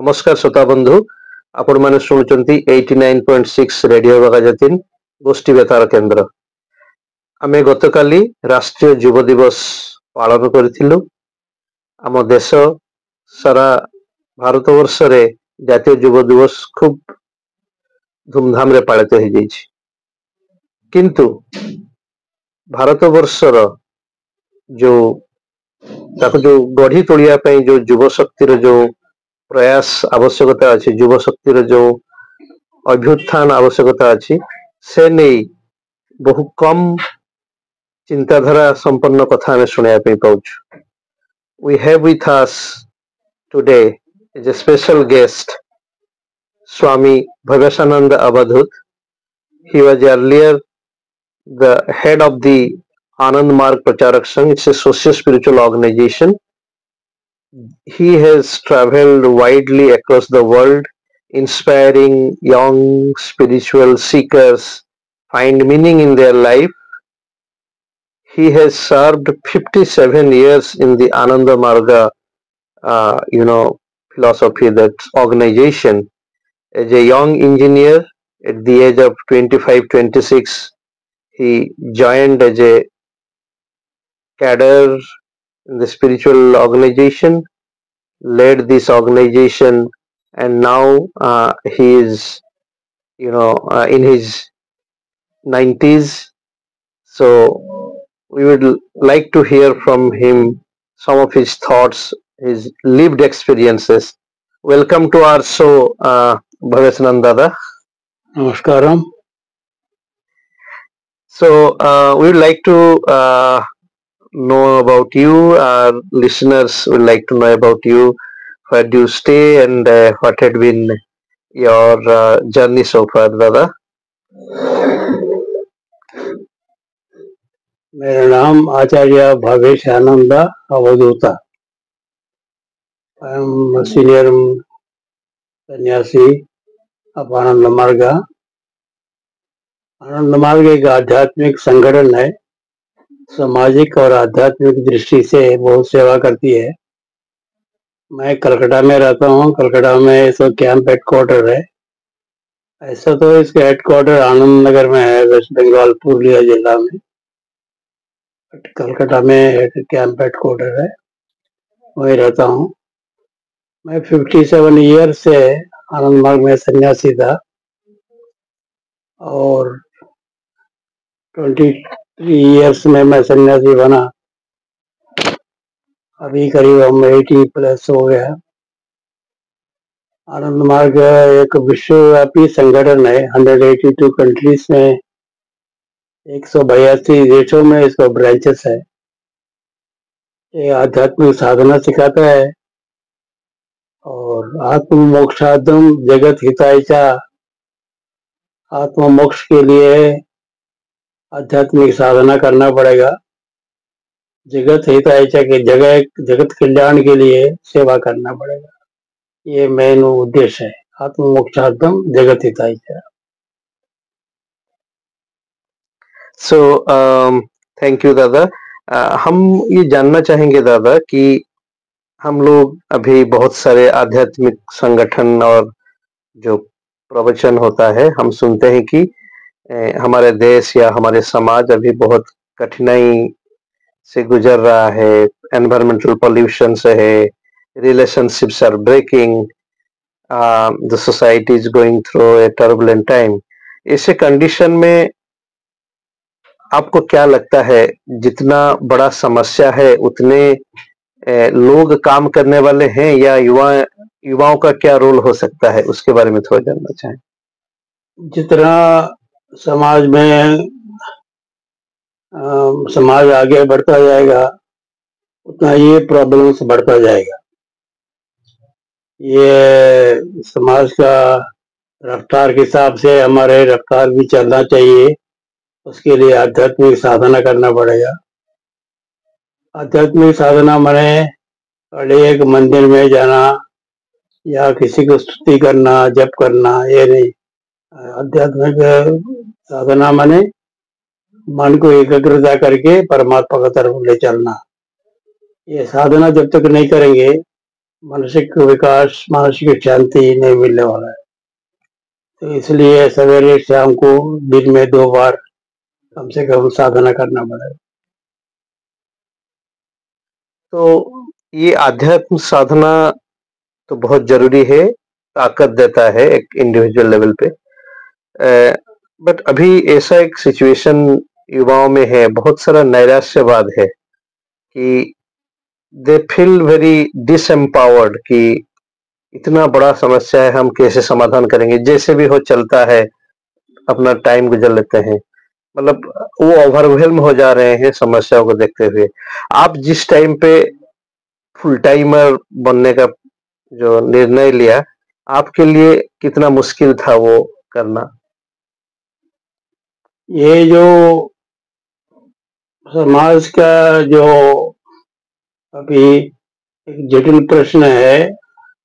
नमस्कार श्रोता बंधु आपण माने शुणुचंती 89.6 रेडियो बागाजातीन गोष्ठी बेतार केंद्र आमे गतकाली राष्ट्रीय युव दिवस पालन करथिलु। आम देश सारा भारतवर्ष रे जातीय युव दिवस खूब धूमधाम रे पालित हो जाइछि। किंतु भारतवर्षर जो ताको जो गढ़ी तोड़िया पई जो युव शक्तिर जो प्रयास आवश्यकता अच्छी, युव शक्तिर जो अभ्युत्थान आवश्यकता अच्छी से नहीं बहु कम चिंताधारा संपन्न कथा हमें सुनया पे पाउछ। We have with us today is a special guest, Swami Bhavesananda Avadhut. He was earlier the head of the Anand Marg Pracharak Sangh. It's a socio-spiritual organization. He has traveled widely across the world, inspiring young spiritual seekers find meaning in their life. He has served 57 years in the Ananda Marga, philosophy, that organization. As a young engineer, at the age of 25-26, he joined as a cadre in the spiritual organization, led this organization, and now he is in his 90s. So we would like to hear from him some of his thoughts, his lived experiences. Welcome to our show, Bhavesananda Dada. Namaskaram. So we would like to know about you. Our listeners would like to know about you. Where do you stay and what had been your journey so far, Dada? मेरा नाम आचार्य भावेश आनंद अवधूता। I am a senior सन्यासी of आनंद मार्ग। आनंद मार्ग एक आध्यात्मिक संगठन है, सामाजिक और आध्यात्मिक दृष्टि से बहुत सेवा करती है। मैं कलकत्ता में रहता हूँ। कलकत्ता में इसका कैंप हेडक्वार्टर है। ऐसा तो इसका हेडक्वार्टर आनंद नगर में है, वेस्ट बंगाल पुरुलिया जिला में। कलकत्ता में कैंप हेडक्वार्टर है, वहीं रहता हूँ। मैं 57 ईयर से आनंद मार्ग में सन्यासी था और 23 ईयर्स में मैं सन्यासी बना। अभी करीब हम 80 प्लस हो गया। आनंद मार्ग एक विश्वव्यापी संगठन है। 182 कंट्रीज में 182 देशों में इसका ब्रांचेस है। ये आध्यात्मिक साधना सिखाता है और आत्म मोक्षार्थम जगत हिताय च, आत्म मोक्ष के लिए आध्यात्मिक साधना करना पड़ेगा। जगत हिताय च के जगत कल्याण के लिए सेवा करना पड़ेगा। ये मेन उद्देश्य है, आत्म मोक्षार्थम जगत हिताय च। So thank you, दादा। हम ये जानना चाहेंगे दादा कि हम लोग अभी बहुत सारे आध्यात्मिक संगठन और जो प्रवचन होता है हम सुनते हैं कि हमारे देश या हमारे समाज अभी बहुत कठिनाई से गुजर रहा है। एनवायरमेंटल पोल्यूशन से है, relationships are breaking, the society is going through a turbulent time. ऐसे कंडीशन में आपको क्या लगता है, जितना बड़ा समस्या है उतने लोग काम करने वाले हैं या युवाओं का क्या रोल हो सकता है, उसके बारे में थोड़ा जानना चाहें। जितना समाज में समाज आगे बढ़ता जाएगा उतना ये प्रॉब्लम्स बढ़ता जाएगा। ये समाज का रफ्तार के हिसाब से हमारे रफ्तार भी चलना चाहिए। उसके लिए आध्यात्मिक साधना करना पड़ेगा। आध्यात्मिक साधना माने एक मंदिर में जाना या किसी को स्तुति करना, जप करना, ये नहीं। आध्यात्मिक साधना माने मन को एकाग्रता करके परमात्मा की तरफ ले चलना। ये साधना जब तक नहीं करेंगे मानसिक विकास, मानसिक शांति नहीं मिलने वाला है। तो इसलिए सवेरे शाम को दिन में 2 बार कम से कम साधना करना पड़ेगा। तो ये आध्यात्म साधना तो बहुत जरूरी है, ताकत देता है एक इंडिविजुअल लेवल पे। बट अभी ऐसा एक सिचुएशन युवाओं में है, बहुत सारा नैराश्यवाद है कि दे फील वेरी डिसएम्पावर्ड कि इतना बड़ा समस्या है, हम कैसे समाधान करेंगे, जैसे भी हो चलता है, अपना टाइम गुजर लेते हैं। मतलब वो ओवरवेल्म हो जा रहे हैं समस्याओं को देखते हुए। आप जिस टाइम पे फुल टाइमर बनने का जो निर्णय लिया, आपके लिए कितना मुश्किल था वो करना? ये जो समाज का जो अभी एक जटिल प्रश्न है,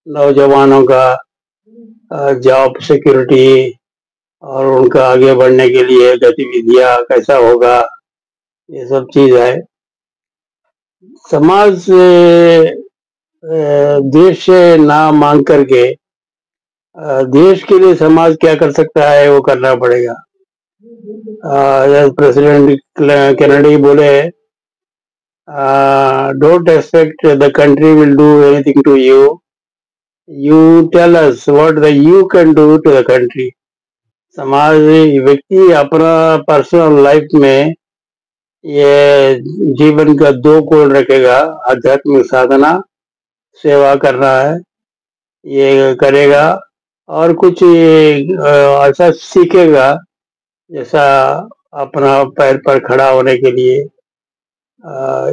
नौजवानों का जॉब सिक्योरिटी और उनका आगे बढ़ने के लिए गतिविधियां कैसा होगा, ये सब चीज है। समाज से देश से ना मांग करके देश के लिए समाज क्या कर सकता है वो करना पड़ेगा। प्रेसिडेंट कैनेडी बोले, don't expect the country will do anything to you, you tell us what the you can do to the country. समाज व्यक्ति अपना पर्सनल लाइफ में ये जीवन का 2 गोल रखेगा, आध्यात्मिक साधना, सेवा करना है, ये करेगा और कुछ ऐसा सीखेगा जैसा अपना पैर पर खड़ा होने के लिए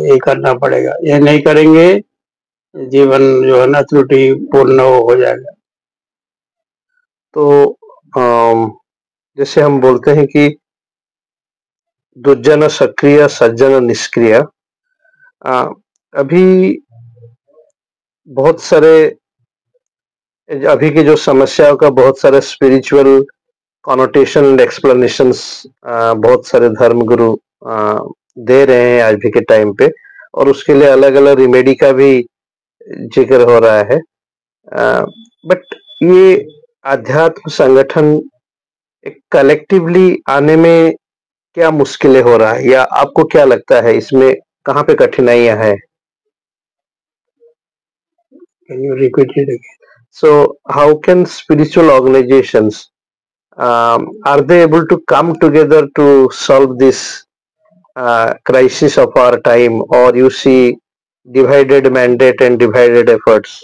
ये करना पड़ेगा। ये नहीं करेंगे, जीवन जो है ना त्रुटि पूर्ण हो जाएगा। तो जैसे हम बोलते हैं कि दुर्जन सक्रिय सज्जन निष्क्रिय, अभी बहुत सारे अभी की जो समस्याओं का बहुत सारे स्पिरिचुअल कॉनोटेशन एंड एक्सप्लेनेशंस बहुत सारे धर्मगुरु दे रहे हैं आज भी के टाइम पे, और उसके लिए अलग अलग रिमेडी का भी जिक्र हो रहा है। बट ये आध्यात्म संगठन एक कलेक्टिवली आने में क्या मुश्किलें हो रहा है, या आपको क्या लगता है इसमें कहाँ पे कठिनाइयां हैं? Can you repeat it again? So how can spiritual organizations are they able to come together to solve this crisis of our time, or you see divided mandate and divided efforts?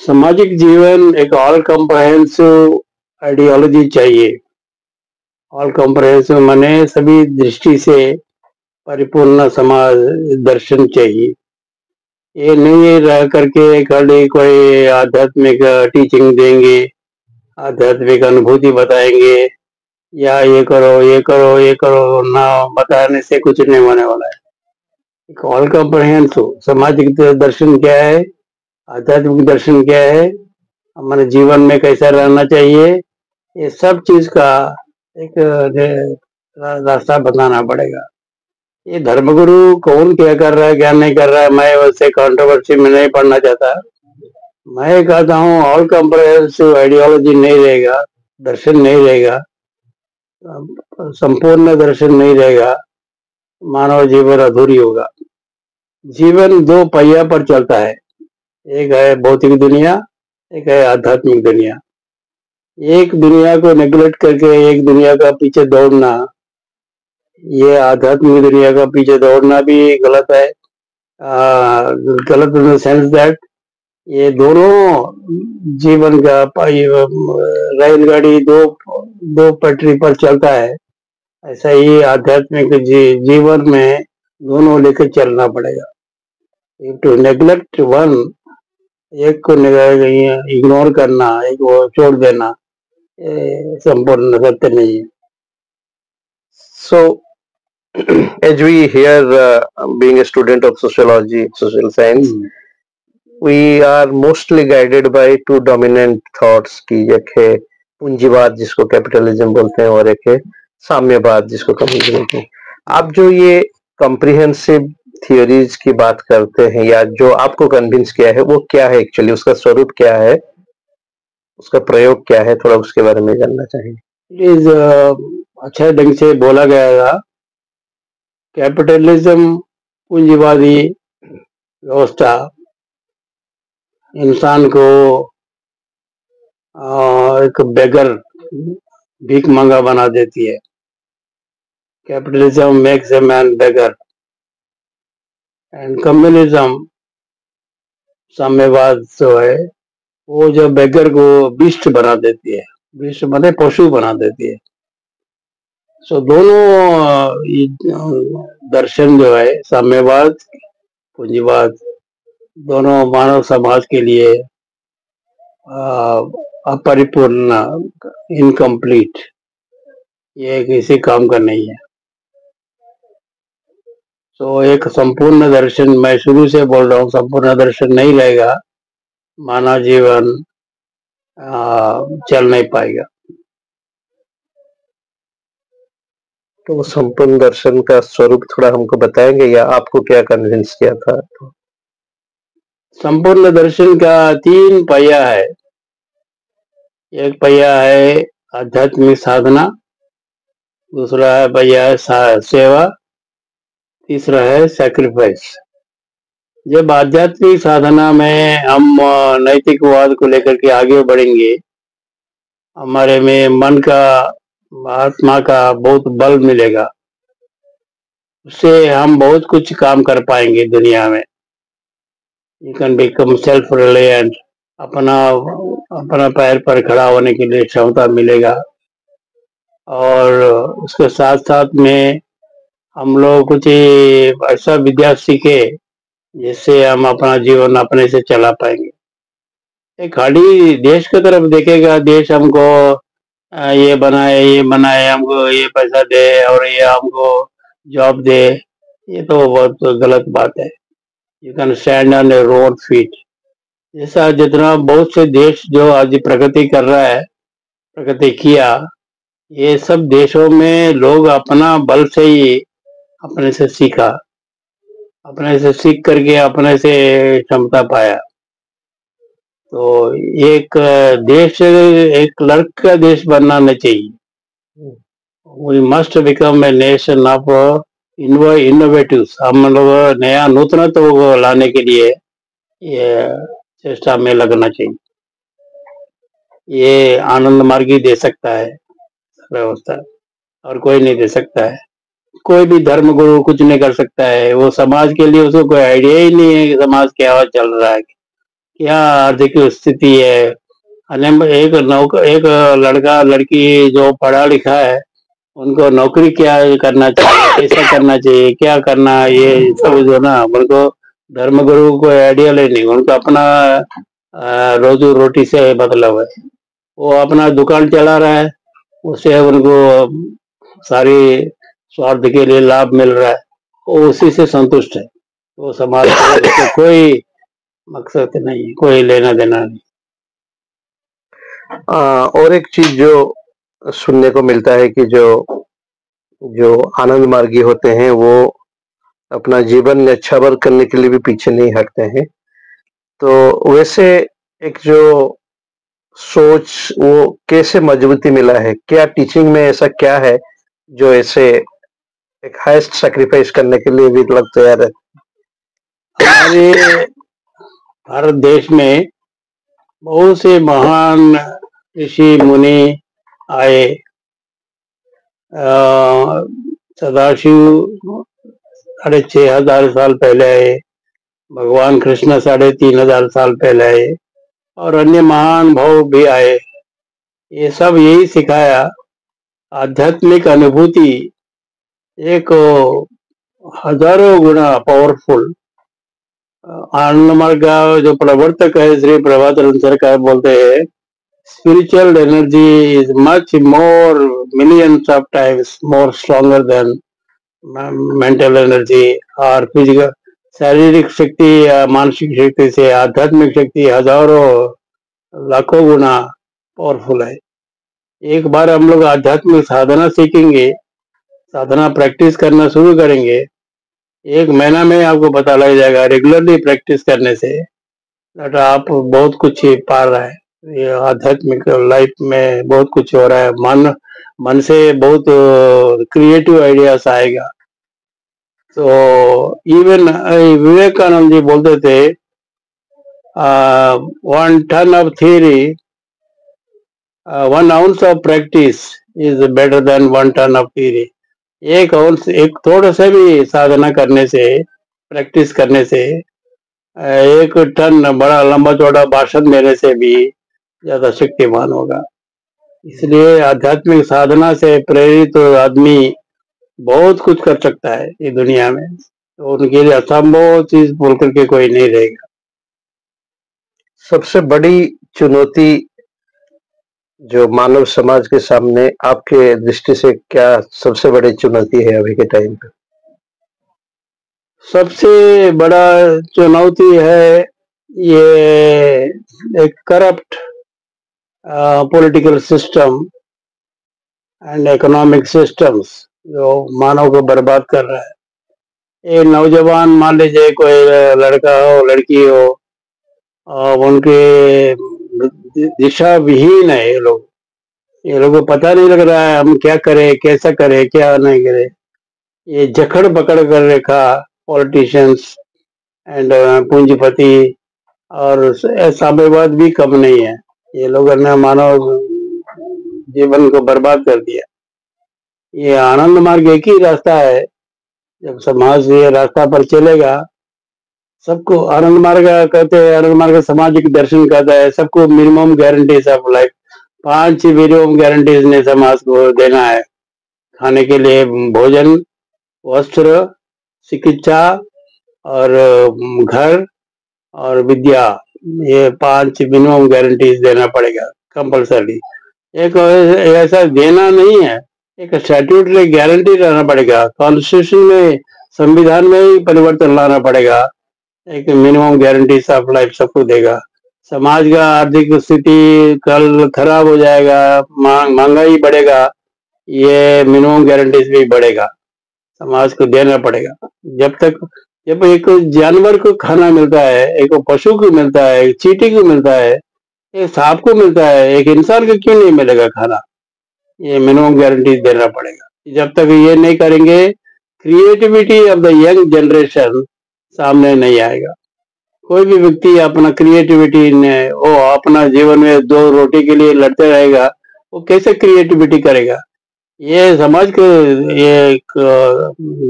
सामाजिक जीवन एक all comprehensive ideology चाहिए। All comprehensive माने सभी दृष्टि से परिपूर्ण समाज दर्शन चाहिए। ये नहीं रह करके खाली कोई आध्यात्मिक टीचिंग देंगे, आध्यात्मिक अनुभूति बताएंगे, या ये करो ये करो ये करो, ना बताने से कुछ नहीं होने वाला है। एक ऑल कम्प्रहेंसिव सामाजिक दर्शन क्या है, आध्यात्मिक दर्शन क्या है, हमारे जीवन में कैसा रहना चाहिए, ये सब चीज का एक रास्ता बताना पड़ेगा। ये धर्मगुरु कौन क्या कर रहा है क्या नहीं कर रहा है, मैं वैसे कंट्रोवर्सी में नहीं पढ़ना चाहता। मैं कहता हूँ ऑल कम्प्रहेंसिव आइडियोलॉजी नहीं रहेगा, दर्शन नहीं रहेगा, संपूर्ण दर्शन नहीं रहेगा, मानव जीवन अधूरी होगा। जीवन 2 पहिया पर चलता है, एक है भौतिक दुनिया, एक है आध्यात्मिक दुनिया। एक दुनिया को नेग्लेक्ट करके एक दुनिया का पीछे दौड़ना, ये आध्यात्मिक दुनिया का पीछे दौड़ना भी गलत है। गलत इन द सेंस दैट ये दोनों जीवन का रेलगाड़ी दो पटरी पर चलता है, ऐसा ही आध्यात्मिक जीवन में दोनों लेकर चलना पड़ेगा। टू नेग्लेक्ट वन, एक को इग्नोर करना, एक को छोड़ देना, संपूर्ण सत्य नहीं है। So as we hear, being a student of sociology, social science, we are mostly guided by 2 dominant thoughts की एक है पूंजीवाद जिसको कैपिटलिज्म बोलते हैं, और एक है साम्यवाद जिसको कम्युनिज्म बोलते हैं। आप जो ये कॉम्प्रिहेंसिव थियोरीज की बात करते हैं या जो आपको कन्विंस किया है वो क्या है एक्चुअली, उसका स्वरूप क्या है, उसका प्रयोग क्या है, थोड़ा उसके बारे में जानना चाहेंगे। प्लीज, अच्छा ढंग से बोला गया था। कैपिटलिज्म, पूंजीवादी व्यवस्था इंसान को एक बेगर, भीख मंगा बना देती है। Capitalism makes a man beggar and communism, साम्यवाद जो है वो जो बेगर को बिस्ट बना देती है, बिस्ट बने पशु बना देती है। सो दोनों दर्शन जो है, साम्यवाद, पूंजीवाद, दोनों मानव समाज के लिए अपरिपूर्ण, इनकम्प्लीट, ये किसी काम का नहीं है। तो एक संपूर्ण दर्शन, मैं शुरू से बोल रहा हूँ, संपूर्ण दर्शन नहीं रहेगा, मानव जीवन चल नहीं पाएगा। तो वो संपूर्ण दर्शन का स्वरूप थोड़ा हमको बताएंगे या आपको क्या कन्विंस किया था? संपूर्ण दर्शन का 3 पहिया है। एक पहिया है आध्यात्मिक साधना, दूसरा है पहिया है सेवा, तीसरा है सैक्रिफाइस। जब आध्यात्मिक साधना में हम नैतिकवाद को लेकर के आगे बढ़ेंगे, हमारे में मन का, आत्मा का बहुत बल मिलेगा, उससे हम बहुत कुछ काम कर पाएंगे दुनिया में। You can become self reliant, अपना पैर पर खड़ा होने के लिए क्षमता मिलेगा। और उसके साथ साथ में हम लोग कुछ ऐसा विद्या सीखे जिससे हम अपना जीवन अपने से चला पाएंगे। एक खाली देश की तरफ देखेगा, देश हमको ये बनाए, हमको ये पैसा दे और ये हमको जॉब दे, ये तो बहुत गलत बात है। You can stand on your own feet. जैसा जितना बहुत से देश जो आज प्रगति कर रहा है, प्रगति किया, ये सब देशों में लोग अपना बल से ही अपने से सीखा, अपने से सीख करके अपने से क्षमता पाया। तो एक देश एक लड़क का देश बनना नहीं चाहिए। We must become a nation of innovatives. हम लोग नया नूतनत्व को लाने के लिए ये चेष्टा में लगना चाहिए। ये आनंद मार्ग ही दे सकता है व्यवस्था, और कोई नहीं दे सकता है। कोई भी धर्म गुरु कुछ नहीं कर सकता है। वो समाज के लिए उसको कोई आइडिया ही नहीं है कि समाज क्या चल रहा है, क्या आर्थिक स्थिति है। एक लड़का लड़की जो पढ़ा लिखा है, उनको नौकरी क्या करना चाहिए, कैसा करना चाहिए, क्या करना, ये सब जो ना, उनको धर्म गुरु को आइडिया नहीं। उनको अपना रोजी रोटी से मतलब है। वो अपना दुकान चला रहा है, उससे उनको सारी स्वार्थ के लिए लाभ मिल रहा है, वो उसी से संतुष्ट है। वो समाज को कोई मकसद नहीं, कोई लेना देना नहीं। और एक चीज जो सुनने को मिलता है कि जो आनंद मार्गी होते हैं वो अपना जीवन न्यौछावर करने के लिए भी पीछे नहीं हटते हैं। तो वैसे एक जो सोच, वो कैसे मजबूती मिला है? क्या टीचिंग में ऐसा क्या है जो ऐसे एक हाईएस्ट सैक्रिफाइस करने के लिए भी लोग तैयार है? हमारे भारत देश में बहुत से महान ऋषि मुनि आए। सदाशिव 6,500 साल पहले आए, भगवान कृष्ण 3,500 साल पहले आए, और अन्य महान भाव भी आए। ये सब यही सिखाया, आध्यात्मिक अनुभूति एक हजारों गुना पावरफुल। आनंद मार्ग का जो प्रवर्तक है श्री प्रभात सरकार बोलते हैं, spiritual energy is much more, millions of times more stronger than mental energy और physical, शारीरिक शक्ति या मानसिक शक्ति से आध्यात्मिक शक्ति हजारों लाखों गुना पावरफुल है। एक बार हम लोग आध्यात्मिक साधना सीखेंगे, साधना प्रैक्टिस करना शुरू करेंगे, 1 महीना में आपको पता लग जाएगा रेगुलरली प्रैक्टिस करने से that आप बहुत कुछ पा रहा है। ये आध्यात्मिक लाइफ में बहुत कुछ हो रहा है। मन से बहुत क्रिएटिव आइडियाज आएगा। तो इवन विवेकानंद जी बोलते थे 1 ton of theory 1 ounce of practice is better than 1 ton of theory। 1 ounce, एक थोड़ा सा भी साधना करने से, प्रैक्टिस करने से 1 टन बड़ा लंबा चौड़ा भाषण देने से भी ज्यादा शक्तिमान होगा। इसलिए आध्यात्मिक साधना से प्रेरित आदमी बहुत कुछ कर सकता है ये दुनिया में। तो उनके लिए असंभव चीज बोल करके कोई नहीं रहेगा। सबसे बड़ी चुनौती जो मानव समाज के सामने आपके दृष्टि से क्या सबसे बड़ी चुनौती है अभी के टाइम पे? सबसे बड़ा चुनौती है ये एक corrupt political system and economic systems जो मानव को बर्बाद कर रहा है। ये नौजवान, मान लीजिए कोई लड़का हो लड़की हो, उनके दिशा विहीन है ये लोग। ये लोगों को पता नहीं लग रहा है हम क्या करें, कैसा करें, क्या नहीं करें। ये जकड़ पकड़ कर रखा पॉलिटिशियंस एंड पूंजीपति और साम्यवाद भी कम नहीं है। ये लोगों ने मानव जीवन को बर्बाद कर दिया। ये आनंद मार्ग एक ही रास्ता है। जब समाज ये रास्ता पर चलेगा, सबको आनंद मार्ग कहते हैं। आनंद मार्ग सामाजिक दर्शन कहता है। सबको minimum guarantees of life, 5 minimum guarantees ने समाज को देना है। खाने के लिए भोजन, वस्त्र, चिकित्सा और घर और विद्या, ये 5 मिनिमम गारंटीज देना पड़ेगा कंपलसरी। एक ऐसा देना नहीं है, एक स्टैट्यूटरी गारंटी रहना पड़ेगा। कॉन्स्टिट्यूशन में, संविधान में ही परिवर्तन लाना पड़ेगा। एक मिनिमम गारंटी ऑफ लाइफ सबको देगा। समाज का आर्थिक स्थिति कल खराब हो जाएगा, महंगाई बढ़ेगा, ये मिनिमम गारंटीज भी बढ़ेगा, समाज को देना पड़ेगा। जब एक जानवर को खाना मिलता है, एक पशु को मिलता है, एक चींटी को मिलता है, एक सांप को मिलता है, एक इंसान को क्यों नहीं मिलेगा खाना? ये मिनिमम गारंटी देना पड़ेगा। जब तक ये नहीं करेंगे, creativity of the young generation सामने नहीं आएगा। कोई भी व्यक्ति अपना क्रिएटिविटी ने वो अपना जीवन में 2 रोटी के लिए लड़ते रहेगा, वो कैसे क्रिएटिविटी करेगा? ये समाज के ये एक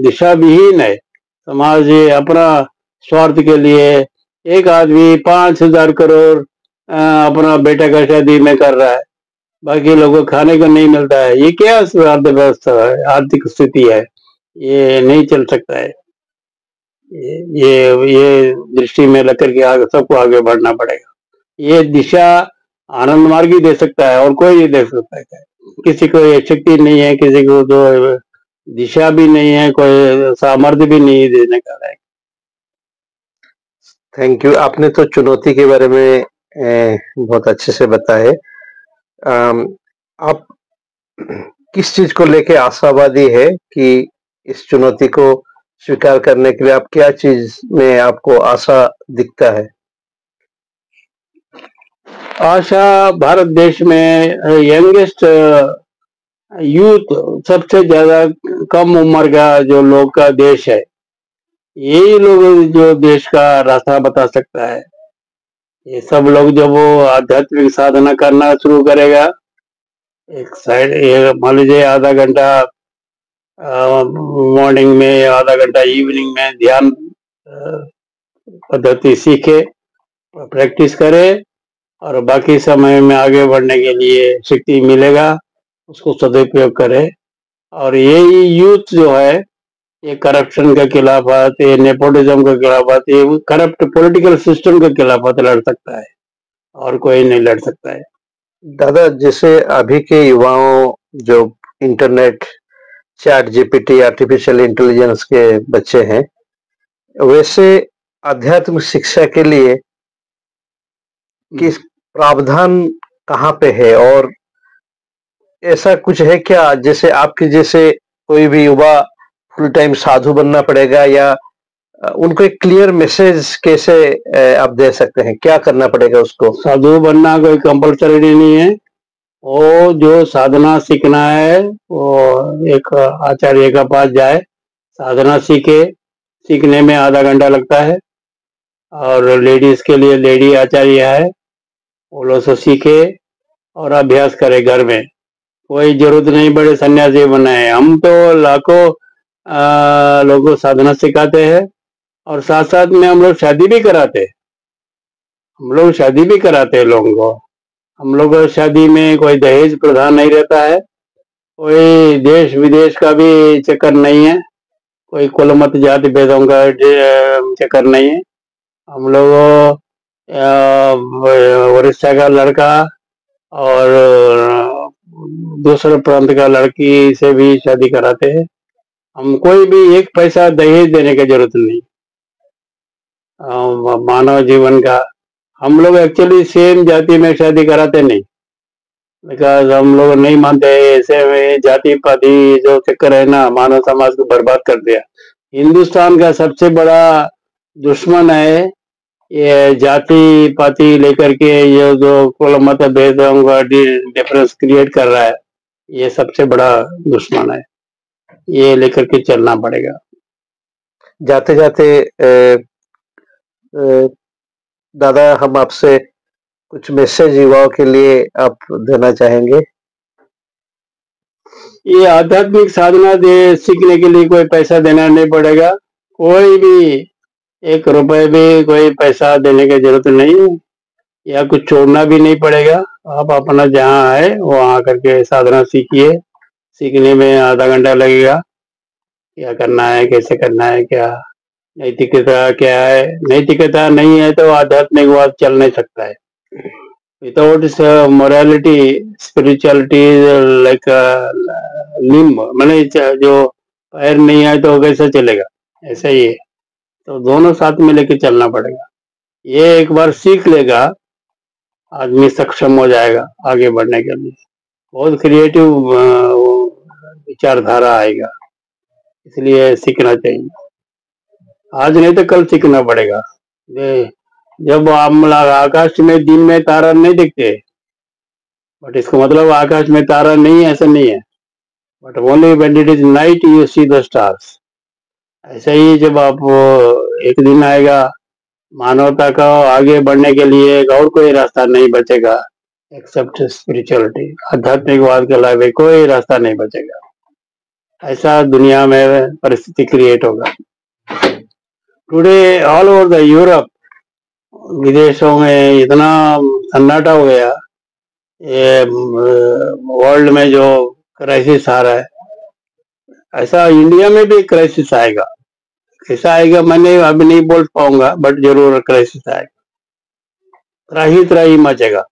दिशा विहीन है। समाज ये अपना स्वार्थ के लिए एक आदमी 5,000 करोड़ अपना बेटा का शादी में कर रहा है, बाकी लोगों को खाने को नहीं मिलता है। ये क्या अर्थव्यवस्था है, आर्थिक स्थिति है? ये नहीं चल सकता है। ये दृष्टि में रखकर के आगे सबको आगे बढ़ना पड़ेगा। ये दिशा आनंद मार्ग ही दे सकता है और कोई नहीं दे सकता है। किसी को ये शक्ति नहीं है, किसी को तो दिशा भी नहीं है, कोई सामर्थ्य भी नहीं देने का है। Thank you. आपने तो चुनौती के बारे में बहुत अच्छे से बताए। आप किस चीज को लेके आशावादी है कि इस चुनौती को स्वीकार करने के लिए आप क्या चीज में आपको आशा दिखता है? आशा भारत देश में यंगेस्ट यूथ, सबसे ज्यादा कम उम्र का जो लोग का देश है, यही लोग जो देश का रास्ता बता सकता है। ये सब लोग जब वो आध्यात्मिक साधना करना शुरू करेगा, एक साइड ये मान लीजिए आधा घंटा मॉर्निंग में, आधा घंटा इवनिंग में ध्यान पद्धति सीखे, प्रैक्टिस करे और बाकी समय में आगे बढ़ने के लिए शक्ति मिलेगा, उसको सदुपयोग करे। और यही यूथ जो है, ये करप्शन के खिलाफत, ये नेपोटिज्म के खिलाफत, ये करप्ट पॉलिटिकल सिस्टम के खिलाफत लड़ सकता है और कोई नहीं लड़ सकता है। दादा, जैसे अभी के युवाओं जो internet, chat GPT, artificial intelligence के बच्चे हैं, वैसे आध्यात्मिक शिक्षा के लिए किस प्रावधान कहाँ पे है? और ऐसा कुछ है क्या जैसे आपके जैसे कोई भी युवा फुल टाइम साधु बनना पड़ेगा या उनको एक क्लियर मैसेज कैसे आप दे सकते हैं, क्या करना पड़ेगा उसको? साधु बनना कोई कंपलसरी नहीं है। वो जो साधना सीखना है वो एक आचार्य के पास जाए, साधना सीखे। सीखने में आधा घंटा लगता है। और लेडीज के लिए लेडी आचार्य है, वो लोग से सीखे और अभ्यास करे घर में। कोई जरूरत नहीं बड़े सन्यासी बनाए। हम तो लाखों लोगों को साधना सिखाते हैं और साथ साथ में हम लोग शादी भी कराते हैं। हम लोग शादी भी कराते हैं लोगों को। हम लोग शादी में कोई दहेज प्रधान नहीं रहता है, कोई देश विदेश का भी चक्कर नहीं है, कोई कुल मत जाति भेदों का चक्कर नहीं है। हम लोग उड़ीसा का लड़का और दूसरे प्रांत का लड़की से भी शादी कराते हैं। हम कोई भी एक पैसा दहेज देने की जरूरत नहीं। मानव जीवन का हम लोग एक्चुअली सेम जाति में शादी कराते नहीं, बिकॉज हम लोग नहीं मानते ऐसे में जाति पाति जो चक्कर है ना, मानव समाज को बर्बाद कर दिया। हिंदुस्तान का सबसे बड़ा दुश्मन है ये जाति पाति लेकर के, ये जो कुल मत भेदों का डिफरेंस क्रिएट कर रहा है, ये सबसे बड़ा दुश्मन है। ये लेकर के चलना पड़ेगा। जाते जाते दादा, हम आपसे कुछ मैसेज युवाओं के लिए आप देना चाहेंगे? ये आध्यात्मिक साधना सीखने के लिए कोई पैसा देना नहीं पड़ेगा। कोई भी एक रुपए भी कोई पैसा देने की जरूरत नहीं है, या कुछ छोड़ना भी नहीं पड़ेगा। आप अपना जहाँ है वहाँ करके साधना सीखिए। सीखने में आधा घंटा लगेगा। क्या करना है, कैसे करना है, क्या नैतिकता क्या है। नैतिकता नहीं है तो आध्यात्मिकवाद चल नहीं सकता है। Without morality spirituality like limb, मैंने जो पैर नहीं है तो कैसे चलेगा, ऐसा ही है। तो दोनों साथ में लेके चलना पड़ेगा। ये एक बार सीख लेगा आदमी सक्षम हो जाएगा आगे बढ़ने के लिए। बहुत क्रिएटिव विचारधारा आएगा, इसलिए सीखना चाहिए। आज नहीं तो कल सीखना पड़ेगा। जब हम आकाश में दिन में तारा नहीं दिखते, बट इसका मतलब आकाश में तारा नहीं है ऐसा नहीं है, but only when it is night you see the stars. ऐसा ही जब आप एक दिन आएगा मानवता का आगे बढ़ने के लिए और कोई रास्ता नहीं बचेगा एक्सेप्ट स्पिरिचुअलिटी। आध्यात्मिकवाद के अलावा कोई रास्ता नहीं बचेगा। ऐसा दुनिया में परिस्थिति क्रिएट होगा। Today all over the Europe, विदेशों में इतना सन्नाटा हो गया। ये वर्ल्ड में जो क्राइसिस आ रहा है, ऐसा इंडिया में भी क्राइसिस आएगा। कैसा आएगा मैंने अभी नहीं बोल पाऊंगा, बट जरूर क्राइसिस आएगा। त्राही त्राही मचेगा।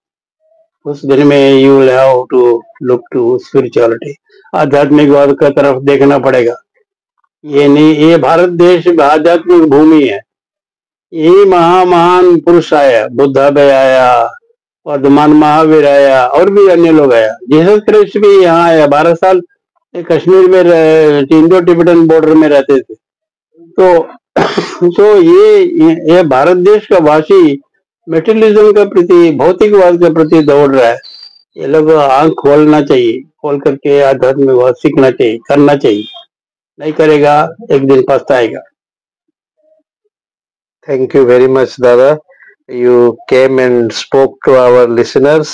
उस दिन में you will have to look to spirituality. आध्यात्मिकवाद का तरफ देखना पड़ेगा। ये नहीं, ये भारत देश आध्यात्मिक भूमि है। यही महान पुरुष आया, बुद्धा भी आया, वर्धमान महावीर आया, और भी अन्य लोग आया। जीसस क्राइस्ट भी यहाँ आया। 12 साल कश्मीर में इंडो टिबेटन बॉर्डर में रहते थे। तो ये भारत देश का वासी मेटेरियलिज्म के प्रति, भौतिकवाद के प्रति दौड़ रहा है। ये लोग आंख खोलना चाहिए, खोल करके आध्यात्मिकवाद सीखना चाहिए, करना चाहिए। नहीं करेगा एक दिन पछताएगा। Thank you very much, Dada. You came and spoke to our listeners.